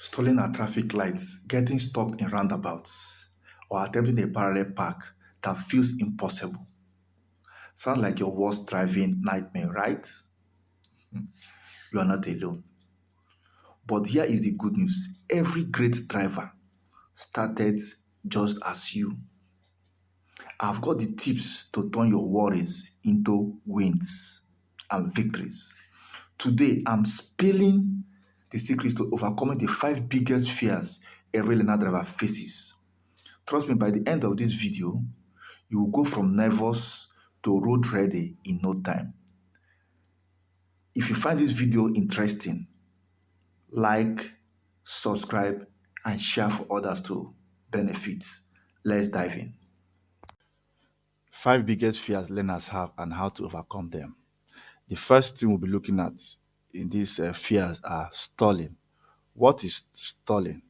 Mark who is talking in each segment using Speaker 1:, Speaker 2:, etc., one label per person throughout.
Speaker 1: Stalling at traffic lights, getting stuck in roundabouts, or attempting a parallel park that feels impossible. Sounds like your worst driving nightmare, right? You are not alone. But here is the good news. Every great driver started just as you. I've got the tips to turn your worries into wins and victories. Today, I'm spilling the secrets to overcoming the five biggest fears every learner driver faces. Trust me, by the end of this video, you will go from nervous to road ready in no time. If you find this video interesting, like, subscribe, and share for others to benefit. Let's dive in. Five biggest fears learners have and how to overcome them. The first thing we'll be looking at in these fears are stalling. What is stalling?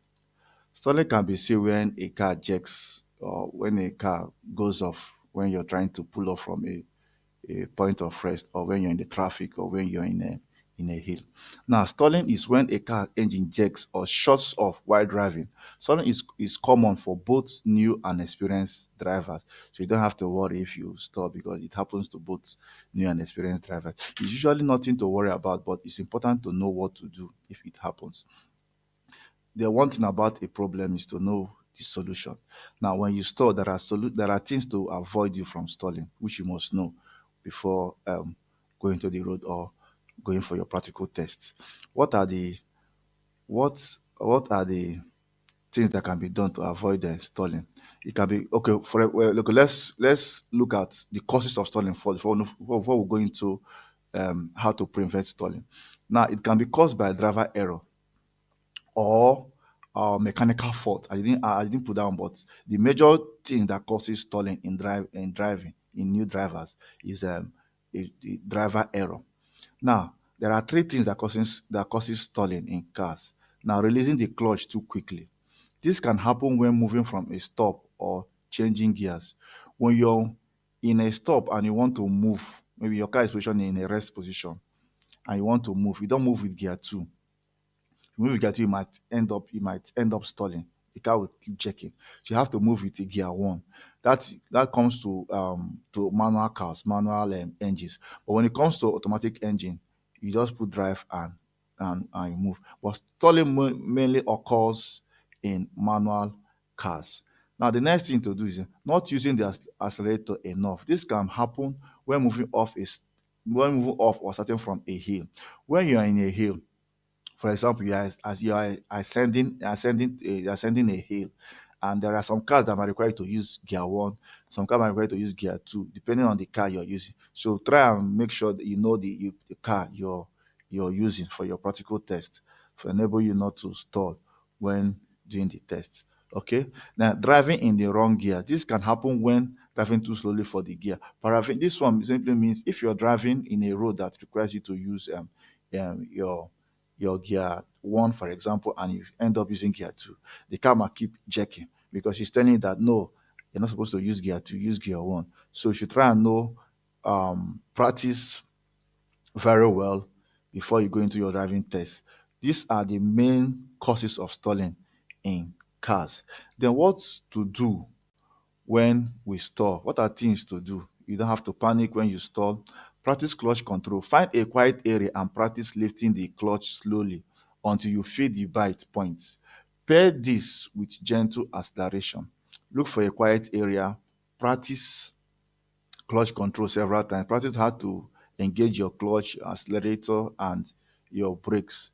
Speaker 1: Stalling can be seen when a car jacks or when a car goes off when you're trying to pull off from a point of rest, or when you're in the traffic, or when you're in a hill. Now, stalling is when a car engine jacks or shuts off while driving. Stalling is common for both new and experienced drivers, so you don't have to worry if you stall because it happens to both new and experienced drivers. It's usually nothing to worry about, but it's important to know what to do if it happens. The one thing about a problem is to know the solution. Now, when you stall, there are things to avoid you from stalling, which you must know before going to the road or going for your practical tests. What are the what are the things that can be done to avoid stalling? It can be okay. Well, look, let's look at the causes of stalling before we go into how to prevent stalling. Now, it can be caused by driver error or mechanical fault. I didn't put down, but the major thing that causes stalling in driving in new drivers is the driver error. Now, there are three things that causes stalling in cars. Now, releasing the clutch too quickly. This can happen when moving from a stop or changing gears. When you're in a stop and you want to move, maybe your car is positioned in a rest position and you want to move, you don't move with gear two. Move with gear two, you might end up stalling. The car will keep checking. So you have to move with the gear one. That comes to manual cars, manual engines. But when it comes to automatic engine, you just put drive and you move. But stalling mainly occurs in manual cars. Now the next thing to do is not using the accelerator enough. This can happen when moving off or starting from a hill. When you are in a hill, for example, you are, as you are ascending a hill, and there are some cars that might require you to use gear one, some cars might require you to use gear two, depending on the car you're using. So try and make sure that you know the car you're using for your practical test to enable you not to stall when doing the test. Okay. Now, driving in the wrong gear. This can happen when driving too slowly for the gear. Paraffin. This one simply means if you're driving in a road that requires you to use um, your your gear one, for example, and you end up using gear two, the car might keep jerking because it's telling you that no, you're not supposed to use gear two, use gear one. So you should try and know, practice very well before you go into your driving test. These are the main causes of stalling in cars. Then what to do when we stall? What are things to do? You don't have to panic when you stall. Practice clutch control. Find a quiet area and practice lifting the clutch slowly until you feel the bite points. Pair this with gentle acceleration. Look for a quiet area. Practice clutch control several times. Practice how to engage your clutch, accelerator, and your brakes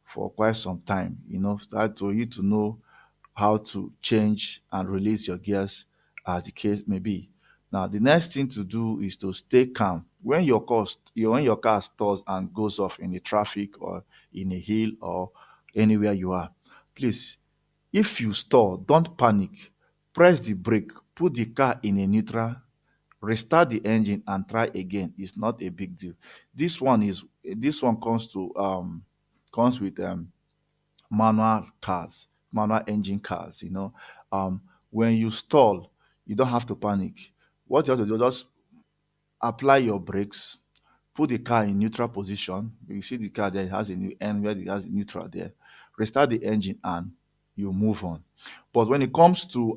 Speaker 1: for quite some time. Start for you to know how to change and release your gears as the case may be. Now, the next thing to do is to stay calm. When your car stalls and goes off in the traffic or in a hill or anywhere you are, please, if you stall, don't panic. Press the brake, put the car in a neutral, restart the engine and try again. It's not a big deal. This one comes with manual engine cars. When you stall, you don't have to panic. What you have to do, just apply your brakes, put the car in neutral position. You see the car there, it has a new end where it has a neutral there. restart the engine, and you move on. But when it comes to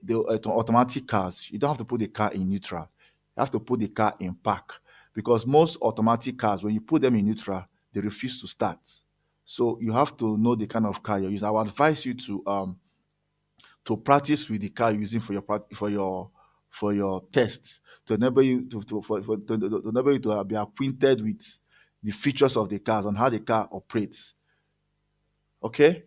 Speaker 1: the automatic cars, you don't have to put the car in neutral. You have to put the car in park, because most automatic cars, when you put them in neutral, they refuse to start. So you have to know the kind of car you're using. I would advise you to practice with the car you're using for your for your tests, to enable you to enable you to be acquainted with the features of the cars and how the car operates. Okay.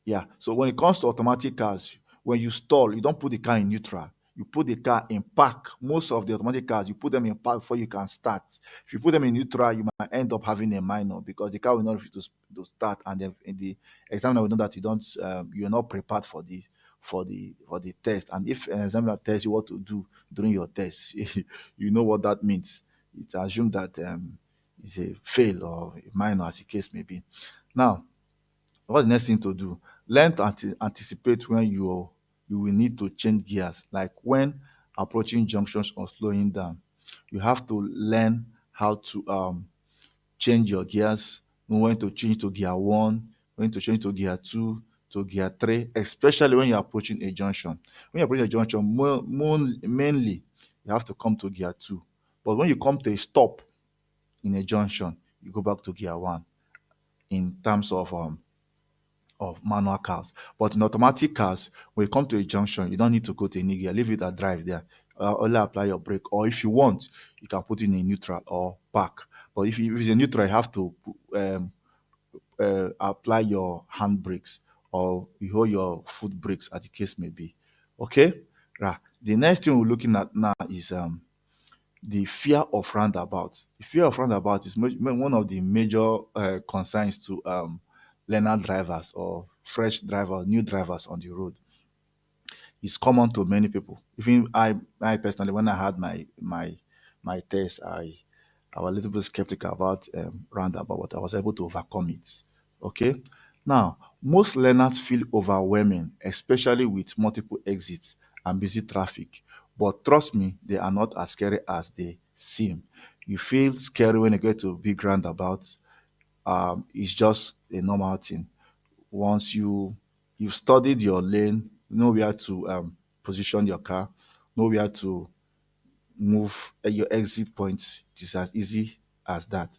Speaker 1: Yeah. So when it comes to automatic cars, when you stall, you don't put the car in neutral. You put the car in park. Most of the automatic cars, you put them in park before you can start. If you put them in neutral, you might end up having a minor, because the car will not refuse to start, and then in the examiner will know that you are not prepared for the test. And if an examiner tells you what to do during your test, you know what that means. It assumes that it's a fail or a minor, as the case may be. Now, what's the next thing to do? Learn to anticipate when you will need to change gears, like when approaching junctions or slowing down. You have to learn how to change your gears, know when to change to gear one, when to change to gear two, to gear three, especially when you're approaching a junction. When you're approaching a junction, mainly you have to come to gear two. But when you come to a stop in a junction, you go back to gear one, in terms of manual cars. But in automatic cars, when you come to a junction, you don't need to go to any gear. Leave it at drive there. Only apply your brake, or if you want, you can put it in neutral or park. But if it's a neutral, you have to apply your hand brakes, or you hold your foot brakes, as the case may be. Okay. Right. The next thing we're looking at now is the fear of roundabouts. The fear of roundabout is one of the major concerns to learner drivers or fresh drivers, new drivers on the road. It's common to many people. Even I personally, when I had my test, I was a little bit skeptical about roundabout, but I was able to overcome it. Okay. Now, most learners feel overwhelming, especially with multiple exits and busy traffic. But trust me, they are not as scary as they seem. You feel scary when you get to big roundabouts. It's just a normal thing. Once you've studied your lane, you know where to position your car, know where to move at your exit points. It is as easy as that.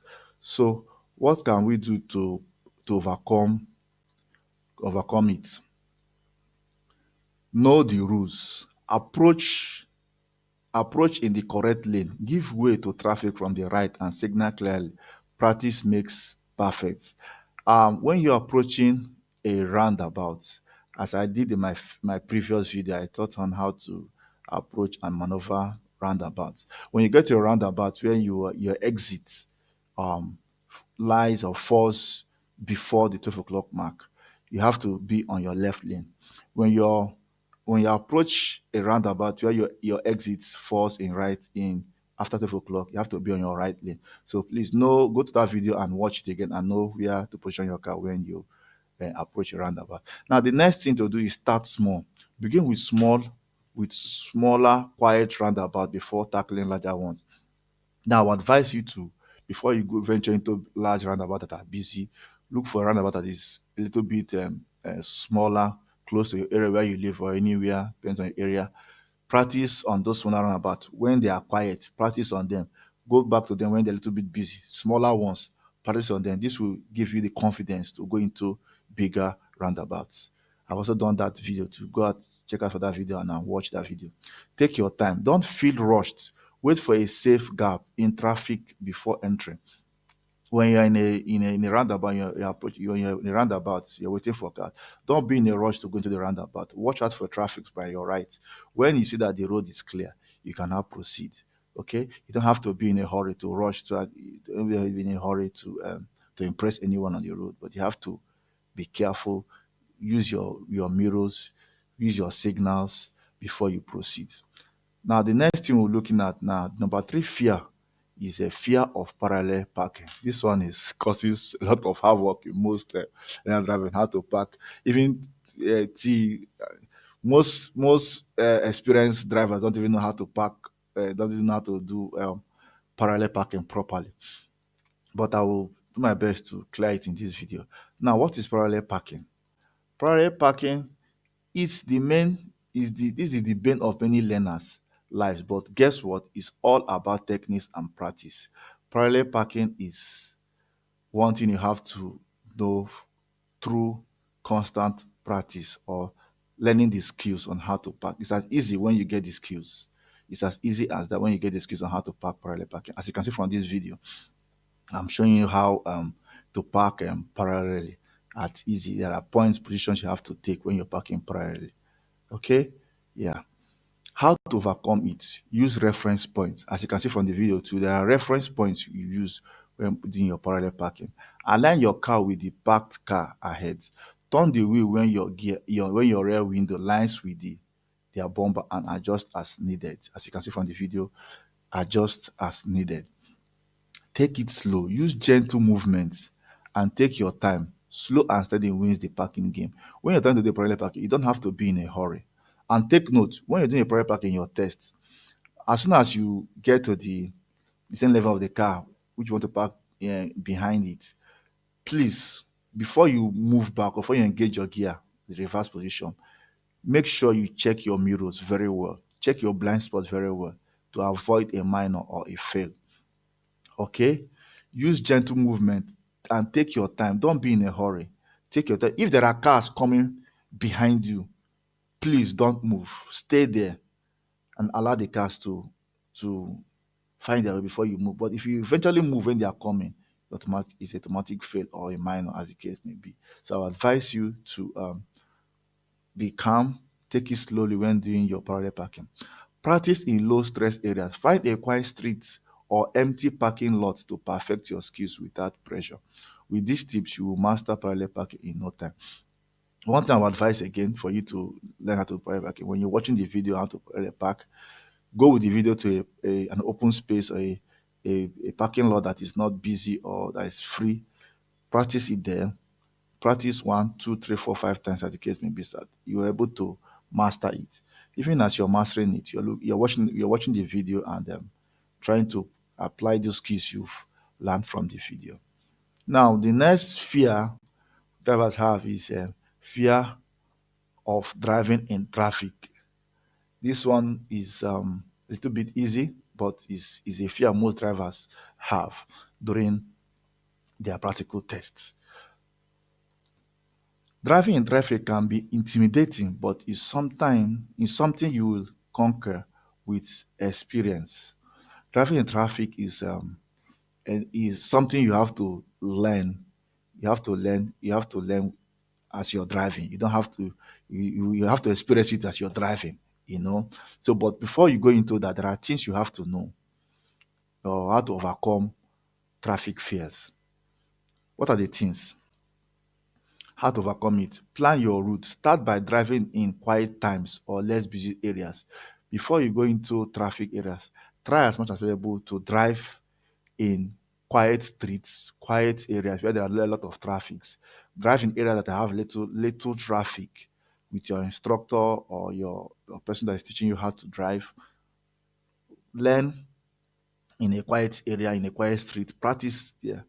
Speaker 1: So, what can we do to overcome it? Know the rules. Approach in the correct lane. Give way to traffic from the right and signal clearly. Practice makes perfect. When you're approaching a roundabout, as I did in my previous video, I taught on how to approach and maneuver roundabouts. When you get to a roundabout where your exit um, lies or falls before the 12 o'clock mark, you have to be on your left lane. When you're when you approach a roundabout where your exit falls in after 12 o'clock, you have to be on your right lane. So please go to that video and watch it again, and know where to position your car when you approach a roundabout. Now, the next thing to do is start small. Begin with smaller, quiet roundabout before tackling larger ones. Now, I would advise you to, before you go venture into large roundabout that are busy, look for a roundabout that is a little bit smaller, close to your area where you live, or anywhere, depends on your area. Practice on those smaller roundabouts when they are quiet. Practice on them. Go back to them when they're a little bit busy. Smaller ones, practice on them. This will give you the confidence to go into bigger roundabouts. I've also done that video too. Go out, check out for that video, and watch that video. Take your time. Don't feel rushed. Wait for a safe gap in traffic before entering. When you're in a roundabout, you're in a roundabout, you're waiting for a car. Don't be in a rush to go into the roundabout. Watch out for traffic by your right. When you see that the road is clear, you can now proceed. Okay, you don't have to be in a hurry to rush to. Don't be in a hurry to impress anyone on the road, but you have to be careful. Use your mirrors, use your signals before you proceed. Now, the next thing we're looking at now, number three fear, is a fear of parallel parking. This one is causes a lot of havoc in most driving, how to park. Even the most experienced drivers don't even know how to park, don't even know how to do parallel parking properly. But I will do my best to clear it in this video. Now, what is parallel parking? Parallel parking is the main is the this is the bane of many learners' lives. But guess what? It's all about techniques and practice. Parallel parking is one thing you have to know through constant practice or learning the skills on how to park. It's as easy when you get the skills. It's as easy as that when you get the skills on how to park parallel parking. As you can see from this video, I'm showing you how to park parallelly at easy. There are points, positions you have to take when you're parking parallelly. Okay? Yeah. How to overcome it? Use reference points. As you can see from the video too, there are reference points you use when doing your parallel parking. Align your car with the parked car ahead. Turn the wheel when your rear window lines with their bumper and adjust as needed. As you can see from the video, adjust as needed. Take it slow. Use gentle movements and take your time. Slow and steady wins the parking game. When you're trying to do parallel parking, you don't have to be in a hurry. And take note, when you're doing a parallel parking in your test, as soon as you get to the same level of the car, which you want to park behind it, please, before you move back or before you engage your gear, the reverse position, make sure you check your mirrors very well. Check your blind spots very well to avoid a minor or a fail. Okay? Use gentle movement and take your time. Don't be in a hurry. Take your time. If there are cars coming behind you, please don't move. Stay there and allow the cars to find their way before you move. But if you eventually move when they are coming, it's automatic fail or a minor, as the case may be. So I advise you to be calm, take it slowly when doing your parallel parking. Practice in low stress areas. Find a quiet street or empty parking lot to perfect your skills without pressure. With these tips, you will master parallel parking in no time. One thing I would advise again for you to learn how to parallel parking, when you're watching the video how to parallel park, go with the video to an open space or a parking lot that is not busy or that is free. Practice it there. Practice one, two, three, four, 5 times as the case may be. So that you're able to master it. Even as you're mastering it, you're watching the video and trying to apply those skills you've learned from the video. Now, the next fear drivers have is fear of driving in traffic. This one is a little bit easy, but is a fear most drivers have during their practical tests. Driving in traffic can be intimidating, but is something you will conquer with experience. Driving in traffic is something you have to learn. You have to learn as you're driving. You don't have to. You have to experience it as you're driving. You know. So, but before you go into that, there are things you have to know or how to overcome traffic fears. What are the things? How to overcome it? Plan your route. Start by driving in quiet times or less busy areas. Before you go into traffic areas, try as much as possible to drive in quiet streets, quiet areas where there are a lot of traffic. Drive in areas that have little traffic with your instructor or your person that is teaching you how to drive. Learn in a quiet area, in a quiet street. Practice there.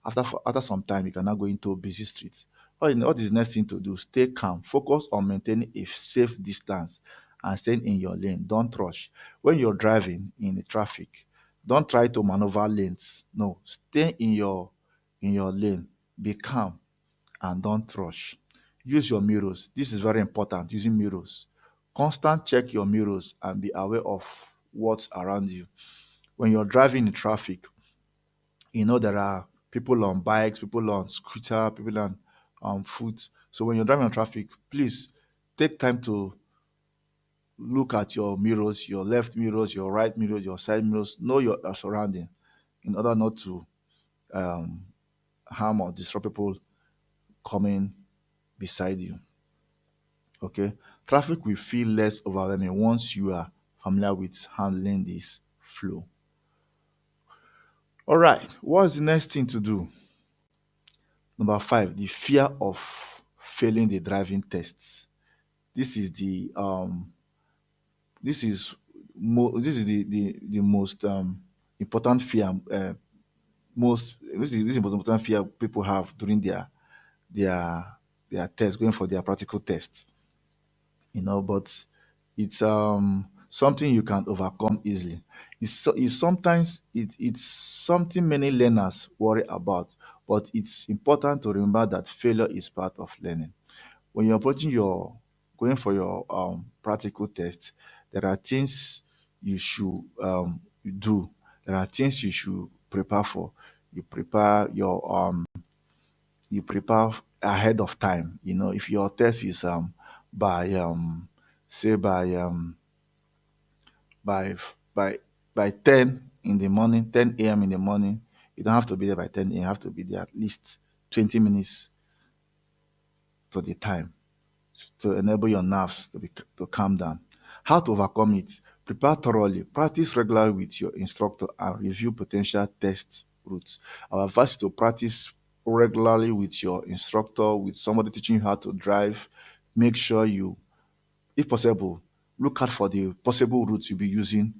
Speaker 1: After some time, you can now go into busy streets. What is the next thing to do? Stay calm. Focus on maintaining a safe distance and staying in your lane. Don't rush. When you're driving in the traffic, don't try to maneuver lanes. No, stay in your lane. Be calm and don't rush. Use your mirrors. This is very important. Using mirrors. Constant check your mirrors and be aware of what's around you. When you're driving in traffic, there are people on bikes, people on scooter, people on foot. So when you're driving on traffic, please take time to look at your mirrors, your left mirrors, your right mirrors, your side mirrors. Know your surrounding in order not to um, harm or disrupt people coming beside you. Okay, traffic will feel less overwhelming once you are familiar with handling this flow. All right, what's the next thing to do? Number five, the fear of failing the driving tests. This is the most important fear. This is the most important fear people have during their test, going for their practical test. But it's something you can overcome easily. It's sometimes it's something many learners worry about, but it's important to remember that failure is part of learning. When you're approaching your going for your practical test, there are things you should do. There are things you should prepare for. You prepare your you prepare ahead of time. If your test is by say by by by 10 in the morning, 10 a.m. in the morning, you don't have to be there by 10 a.m. You have to be there at least 20 minutes to the time to enable your nerves to calm down. How to overcome it? Prepare thoroughly. Practice regularly with your instructor and review potential test routes. Our advice is to practice regularly with your instructor, with somebody teaching you how to drive. Make sure you, if possible, look out for the possible routes you'll be using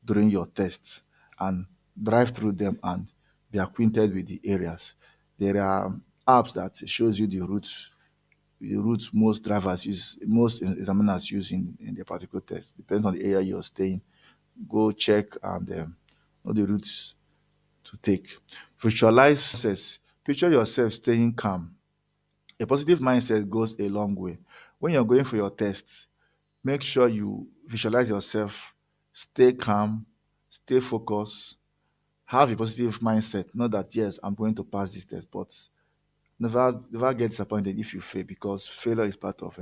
Speaker 1: during your tests and drive through them and be acquainted with the areas. There are apps that shows you the route most drivers use, most examiners use in their particular test. Depends on the area you're staying. Go check and know the routes to take. Visualize success. Picture yourself staying calm. A positive mindset goes a long way. When you're going for your tests, make sure you visualize yourself, stay calm, stay focused, have a positive mindset. Not that yes, I'm going to pass this test, but never get disappointed if you fail because failure is part of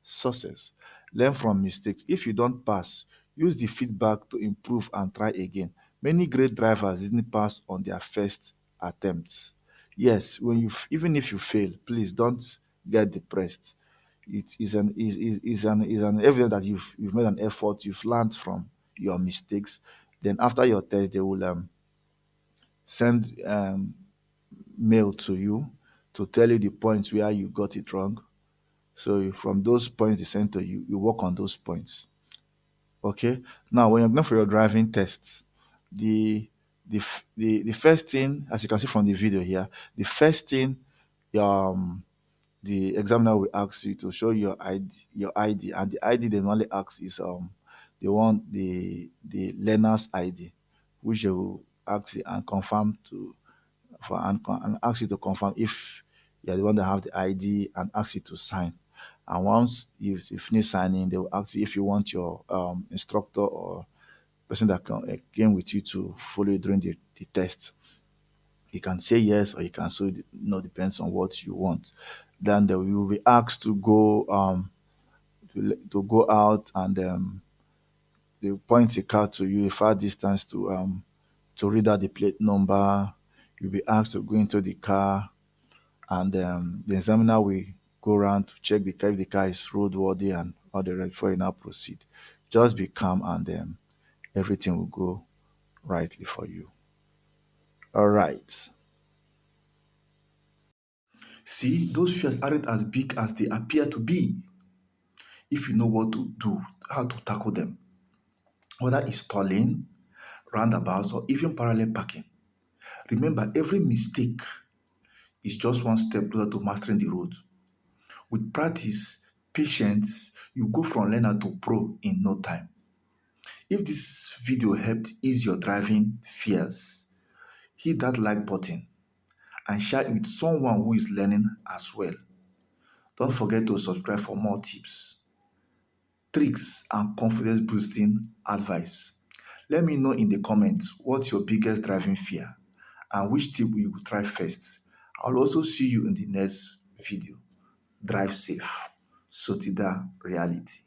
Speaker 1: success. Learn from mistakes. If you don't pass, use the feedback to improve and try again. Many great drivers didn't pass on their first attempts. Yes, even if you fail, please don't get depressed. It is an evidence that you've made an effort, you've learned from your mistakes. Then after your test, they will send mail to you to tell you the points where you got it wrong. So from those points they send to you, you work on those points. Okay. Now when you're going for your driving tests, the the first thing, as you can see from the video here, the first thing um the examiner will ask you to show your ID, and the ID they normally ask is they want the learner's ID, which they will ask you and confirm to and ask you to confirm if you're the one that have the ID and ask you to sign. And once you finish signing, they will ask you if you want your instructor or person that came with you to follow you during the test. You can say yes or you can say no, depends on what you want. Then you will be asked to go to go out and they will point a car to you a far distance to read out the plate number. You'll be asked to go into the car and the examiner will go around to check the car if the car is roadworthy and all the rest before you now proceed. Just be calm and everything will go rightly for you. All right.
Speaker 2: See, those fears aren't as big as they appear to be if you know what to do, how to tackle them. Whether it's stalling, roundabouts, or even parallel parking. Remember, every mistake is just one step closer to mastering the road. With practice, patience, you go from learner to pro in no time. If this video helped ease your driving fears, hit that like button and share it with someone who is learning as well. Don't forget to subscribe for more tips, tricks, and confidence boosting advice. Let me know in the comments what's your biggest driving fear and which tip you will try first. I'll also see you in the next video. Drive safe. Sotida reality.